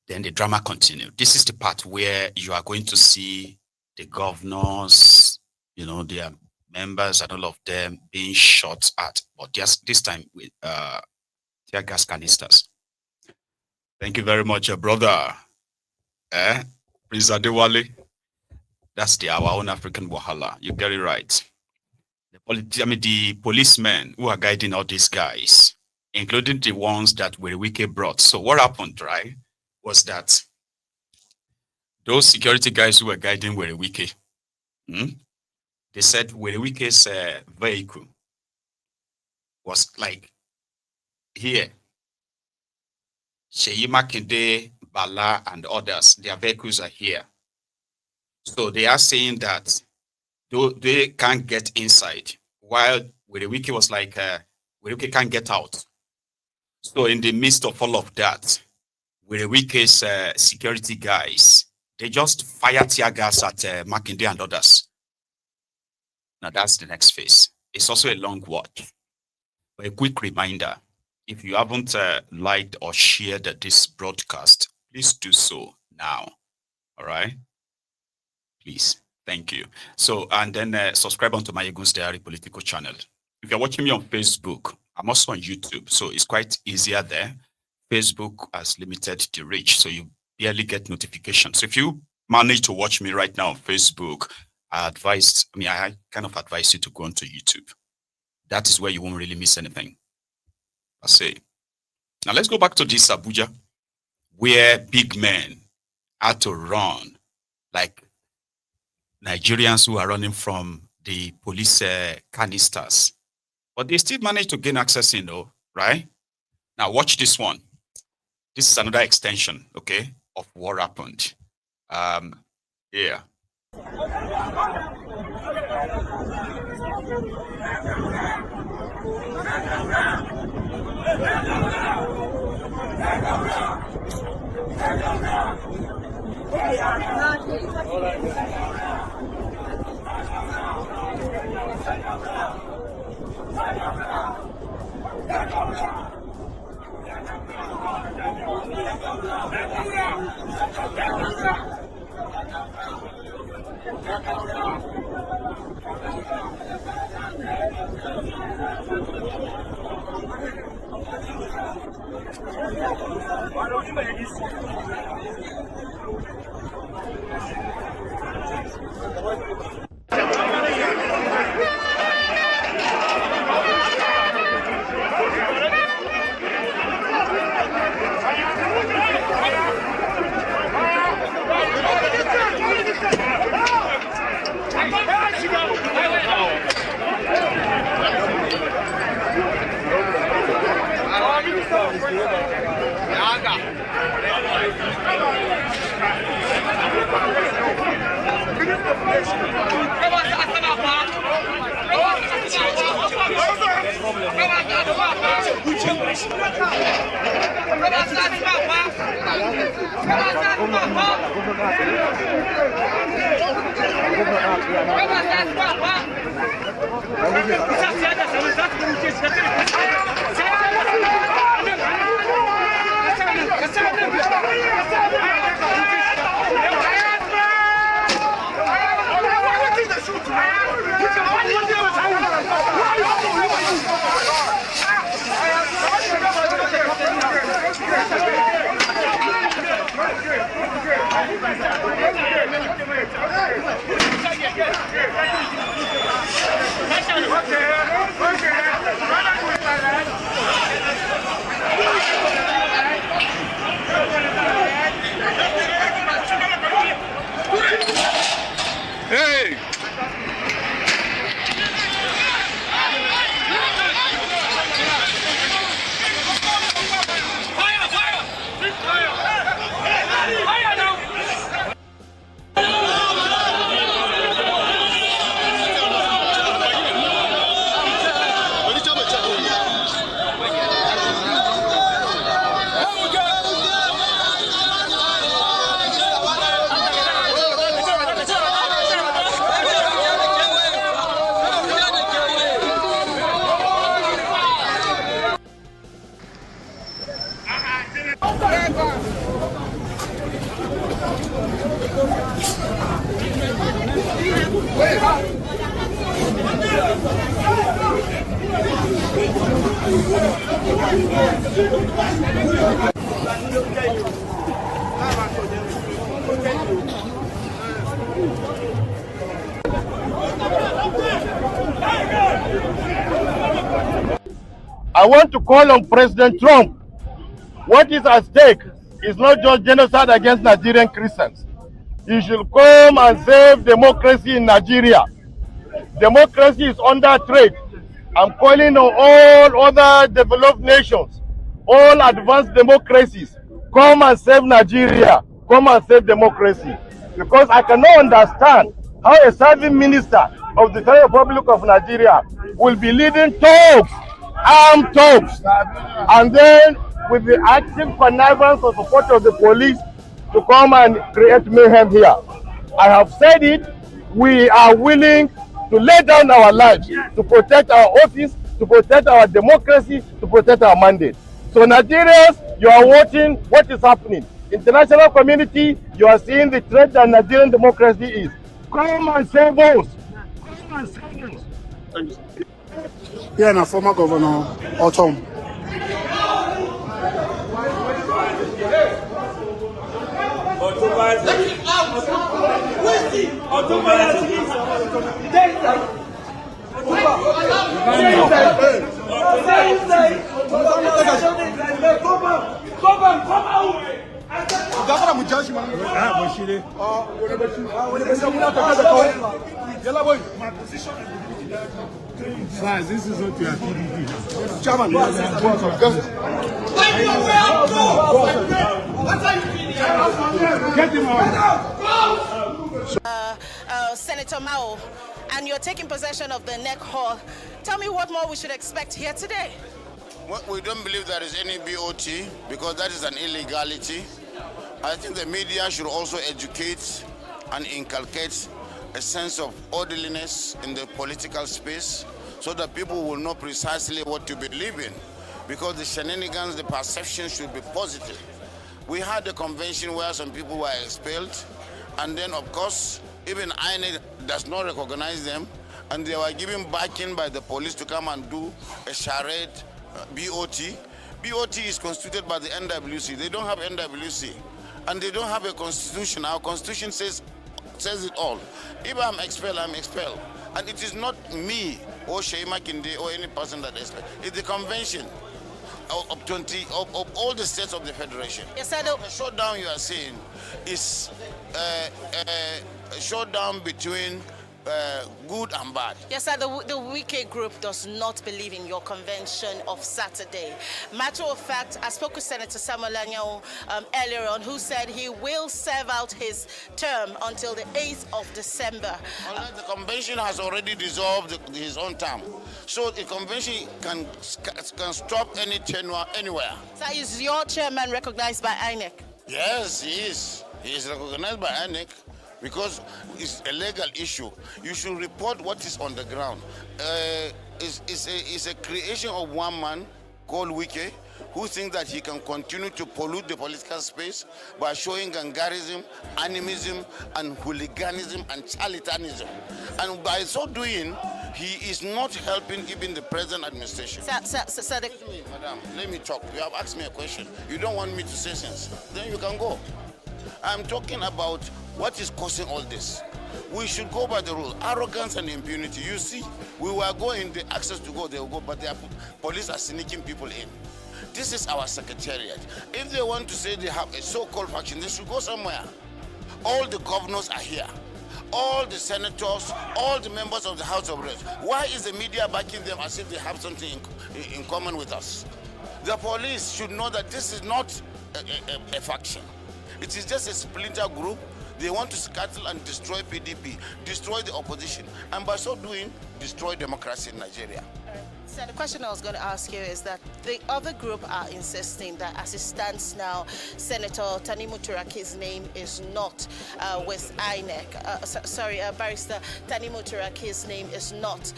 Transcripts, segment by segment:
Then the drama continued. This is the part where you are going to see the governors, you know, their members and all of them being shot at, but just this time with tear gas canisters. Thank you very much, brother. Prince Adewale. That's our own African Wahala. You get it right. The policemen who are guiding all these guys, including the ones that Wike brought. So what happened, right, was that those security guys who were guiding Wike, they said Wike's vehicle was like here. Seyi, Makinde, Bala, and others, their vehicles are here. So they are saying that they can't get inside, while Wike was like, Wike can't get out. So in the midst of all of that, Wike's security guys, they just fire tear gas at Makinde and others. Now that's the next phase. It's also a long watch. But a quick reminder, if you haven't liked or shared this broadcast, please do so now. All right? Please. Thank you. So, and then subscribe onto Maiyegun's Diary political channel. If you're watching me on Facebook, I'm also on YouTube, so it's quite easier there. Facebook has limited the reach, so you barely get notifications. So if you manage to watch me right now on Facebook, I kind of advise you to go onto YouTube. That is where you won't really miss anything. I say. Now let's go back to this Abuja, where big men had to run, like Nigerians who are running from the police canisters. But they still managed to gain access, right? Now watch this one. This is another extension, okay, of what happened. Yeah. Okay. I want to call on President Trump. What is at stake is not just genocide against Nigerian Christians. He should come and save democracy in Nigeria. Democracy is under threat. I'm calling on all other developed nations, all advanced democracies, come and save Nigeria, come and save democracy. Because I cannot understand how a serving minister of the Federal Republic of Nigeria will be leading talks, armed talks, and then with the active connivance or support of the police to come and create mayhem here. I have said it, we are willing to lay down our lives to protect our office, to protect our democracy, to protect our mandate. So Nigerians, you are watching what is happening. International community, you are seeing the threat that Nigerian democracy is. Come and save us. Come and save us. Thank you. Yeah, and former Governor Autumn. This is what you are PDP. Chairman, get him out. Senator Mao, and you're taking possession of the NEC Hall. Tell me what more we should expect here today. Well, we don't believe there is any BOT because that is an illegality. I think the media should also educate and inculcate a sense of orderliness in the political space so that people will know precisely what to believe in. Because the shenanigans, the perception should be positive. We had a convention where some people were expelled, and then of course, even INEC does not recognize them, and they were given backing by the police to come and do a charade BOT. BOT is constituted by the NWC. They don't have NWC, and they don't have a constitution. Our constitution says it all. If I'm expelled, I'm expelled. And it is not me or Seyi Makinde or any person that is expelled. It's the convention of all the states of the federation. Yes, sir. The showdown you are saying is a showdown between good and bad. Yes, sir. The Wike group does not believe in your convention of Saturday. Matter of fact, I spoke with Senator Samuel Anyao earlier on, who said he will serve out his term until the 8th of December. Unless the convention has already dissolved his own term. So the convention can stop any tenure anywhere. So is your chairman recognized by INEC? Yes, he is. He is recognized by INEC. Because it's a legal issue. You should report what is on the ground. It's a creation of one man called Wike, who thinks that he can continue to pollute the political space by showing gangarism, animism, and hooliganism and charlatanism. And by so doing, he is not helping even the present administration. Madam, let me talk. You have asked me a question. You don't want me to say things. Then you can go. I'm talking about what is causing all this. We should go by the rule. Arrogance and impunity. You see, we were going, the access to go, they will go, but the police are sneaking people in. This is our secretariat. If they want to say they have a so-called faction, they should go somewhere. All the governors are here. All the senators, all the members of the House of Reps. Why is the media backing them as if they have something in common with us? The police should know that this is not a faction. It is just a splinter group. They want to scuttle and destroy PDP, destroy the opposition, and by so doing, destroy democracy in Nigeria. So the question I was going to ask you is that the other group are insisting that as it stands now, Senator Turaki's name is not with INEC. Barrister Turaki's name is not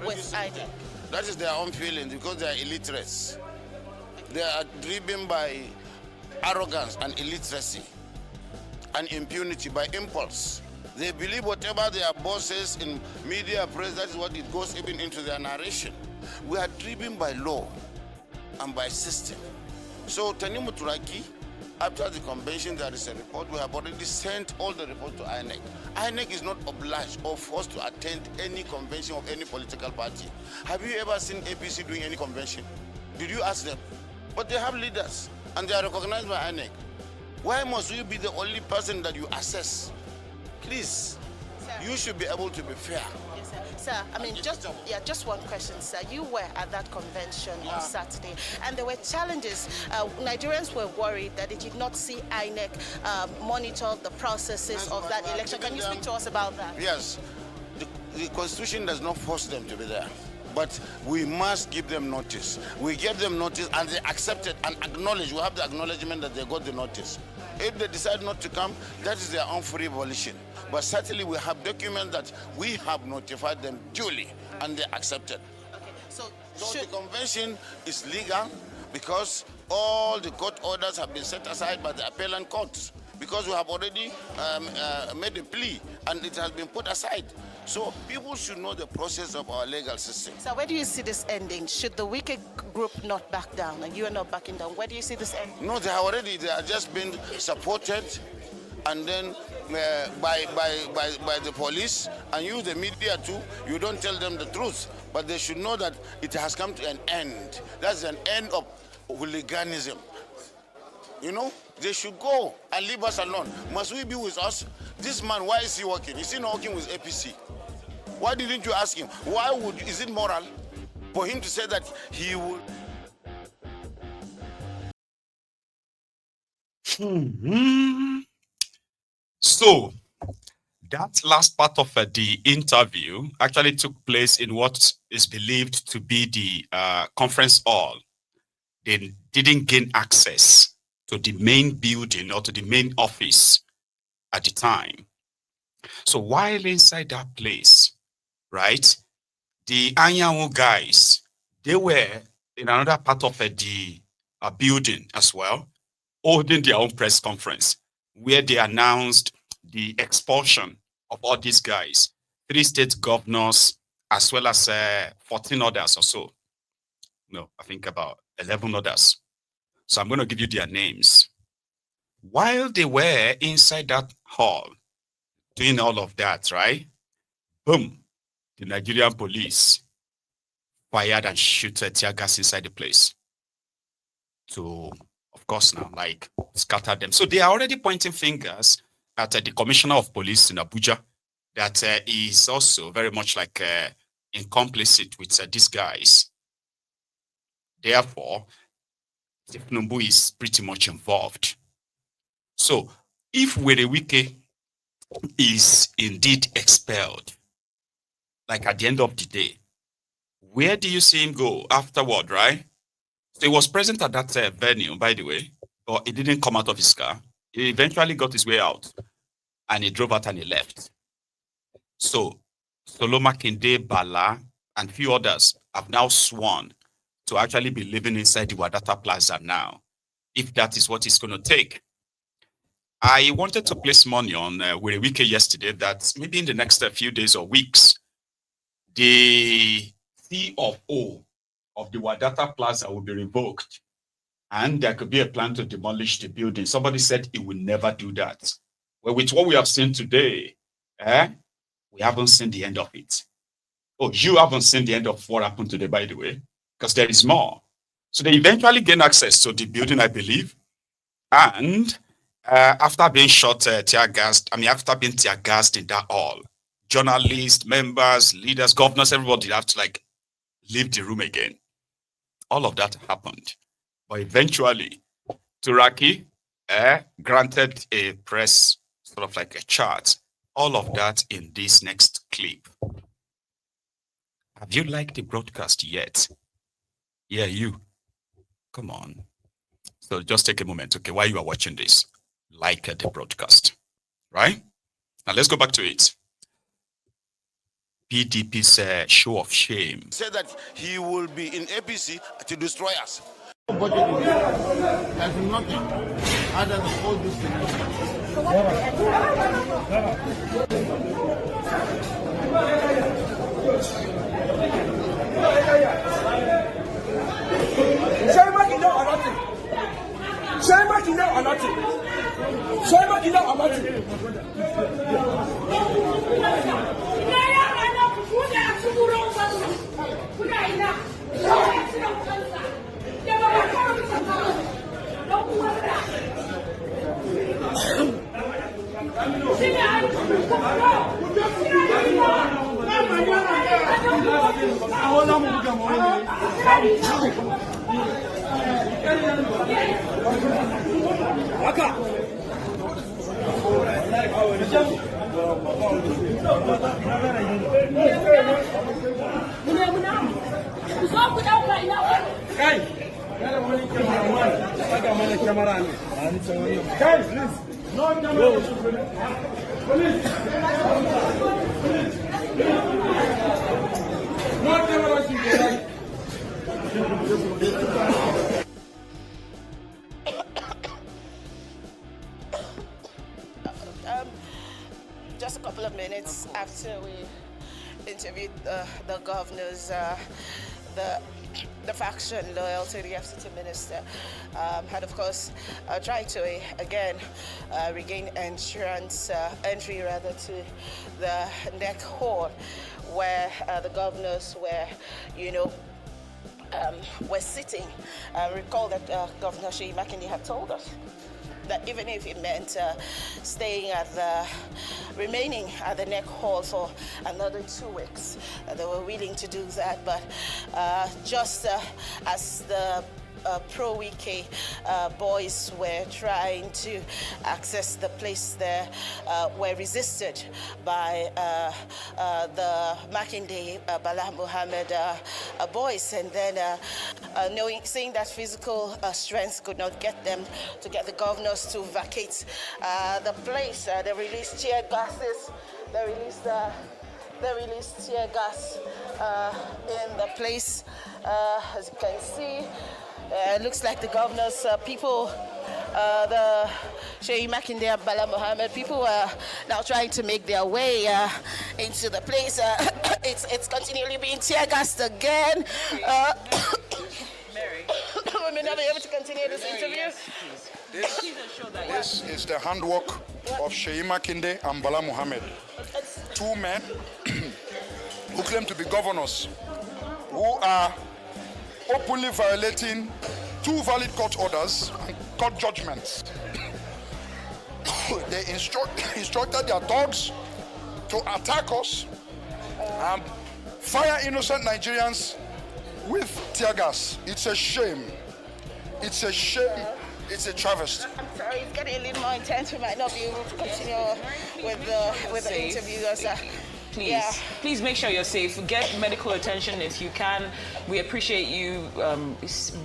with INEC. That is their own feeling because they are illiterates. They are driven by arrogance and illiteracy and impunity, by impulse. They believe whatever their bosses in media press, that is what it goes even into their narration. We are driven by law. and by system. So Tanimu Turaki, after the convention, there is a report. We have already sent all the reports to INEC. INEC is not obliged or forced to attend any convention of any political party. Have you ever seen APC doing any convention? Did you ask them? But they have leaders and they are recognized by INEC. Why must you be the only person that you assess? Please, you should be able to be fair. Yes, sir. Sir, I mean, just one question, sir. You were at that convention on Saturday, and there were challenges. Nigerians were worried that they did not see INEC monitor the processes of that election. Can you speak to us about that? Yes. The Constitution does not force them to be there, but we must give them notice. We gave them notice, and they accepted and acknowledged. We have the acknowledgement that they got the notice. If they decide not to come, that is their own free volition. But certainly we have documents that we have notified them duly, and they accepted. Okay, so the convention is legal because all the court orders have been set aside by the appellant courts, because we have already made a plea and it has been put aside. So people should know the process of our legal system. So where do you see this ending? Should the Wike group not back down and you are not backing down? Where do you see this ending? No, they are just being supported and then by the police, and you, the media too. You don't tell them the truth, but they should know that it has come to an end. That's an end of hooliganism. You know, they should go and leave us alone. Must we be with us? This man, why is he working? Is he not working with APC? Why didn't you ask him? Is it moral for him to say that he would? So that last part of the interview actually took place in what is believed to be the conference hall. They didn't gain access to the main building or to the main office at the time. So while inside that place, right, the Anyanwu guys, they were in another part of the building as well, holding their own press conference, where they announced the expulsion of all these guys, 3 state governors, as well as 14 others or so. No, I think about 11 others. So I'm going to give you their names. While they were inside that hall doing all of that, right? Boom, the Nigerian police fired and shot tear gas inside the place to, of course, now, like, scatter them. So they are already pointing fingers at the commissioner of police in Abuja that is also very much like complicit with these guys. Therefore, Tifnumbu is pretty much involved. So if Wike is indeed expelled, like at the end of the day, where do you see him go afterward, right? So he was present at that venue, by the way, but he didn't come out of his car. He eventually got his way out and he drove out and he left. So Makinde, Bala, and few others have now sworn to actually be living inside the Wadata Plaza now, if that is what it's going to take. I wanted to place money on Wike yesterday that maybe in the next few days or weeks, the COO of the Wadata Plaza will be revoked and there could be a plan to demolish the building. Somebody said he will never do that. Well, with what we have seen today, we haven't seen the end of it. Oh, you haven't seen the end of what happened today, by the way, because there is more. So they eventually gain access to the building, I believe. And after being shot, tear-gassed, after being tear-gassed in that hall, journalists, members, leaders, governors, everybody have to like leave the room again. All of that happened. But eventually, Turaki granted a press sort of like a chart. All of that in this next clip. Have you liked the broadcast yet? Yeah, you. Come on. So just take a moment, okay, while you are watching this, like the broadcast, right? Now let's go back to it. PDP's show of shame. Said that he will be in APC to destroy us. There's nothing other than all these things. Seyi Makinde or nothing. Seyi Makinde or nothing. Seyi Makinde or nothing. Just a couple of minutes after we interviewed the governors, the faction loyal to the FCT minister had, of course, tried to again regain entry rather to the neck hall, where the governors were, were sitting. Recall that Governor Seyi Makinde had told us that even if it meant remaining at the neck hall for another 2 weeks, they were willing to do that. But just as the pro-Wike boys were trying to access the place there, were resisted by the Makinde Bala Muhammad boys, and then seeing that physical strength could not get them to get the governors to vacate the place, they released tear gases. They released tear gas in the place, as you can see. It looks like the governors, the Seyi Makinde and Bala Muhammad, people are now trying to make their way into the place. It's continually being tear gassed again. We may not be able to continue this interview. This is the handwork of Seyi Makinde and Bala Muhammad, two men who claim to be governors, who are openly violating two valid court orders and court judgments. They instructed their dogs to attack us and fire innocent Nigerians with tear gas. It's a shame. It's a shame. It's a travesty. I'm sorry, it's getting a little more intense. We might not be able to continue with the interviewers. Please make sure you're safe. Get medical attention if you can. We appreciate you,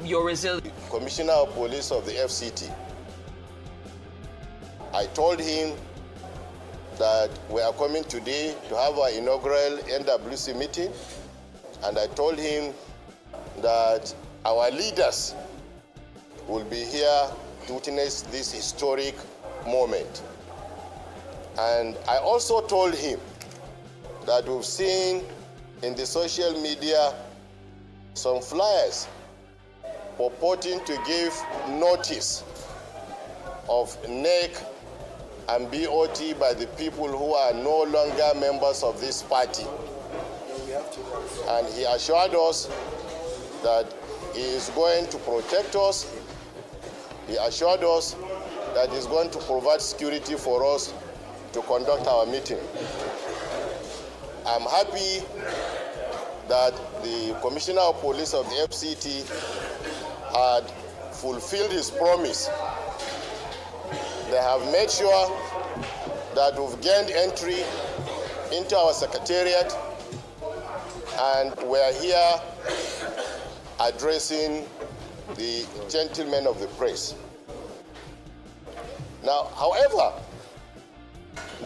your resilience. Commissioner of Police of the FCT, I told him that we are coming today to have our inaugural NWC meeting, and I told him that our leaders will be here to witness this historic moment. And I also told him that we've seen in the social media some flyers purporting to give notice of NEC and BOT by the people who are no longer members of this party. And he assured us that he is going to protect us. He assured us that he is going to provide security for us to conduct our meeting. I'm happy that the Commissioner of Police of the FCT had fulfilled his promise. They have made sure that we've gained entry into our secretariat, and we're here addressing the gentlemen of the press. Now, however,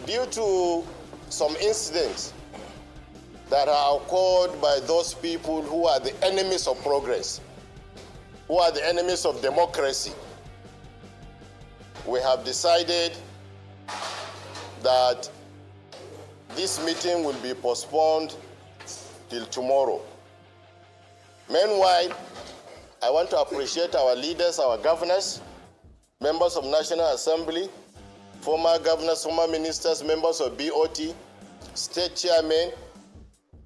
due to some incidents that are occurred by those people who are the enemies of progress, who are the enemies of democracy, we have decided that this meeting will be postponed till tomorrow. Meanwhile, I want to appreciate our leaders, our governors, members of National Assembly, former governors, former ministers, members of BOT, state chairmen,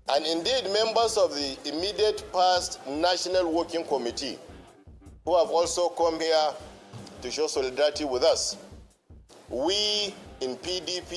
and indeed members of the immediate past National Working Committee who have also come here to show solidarity with us. We in PDP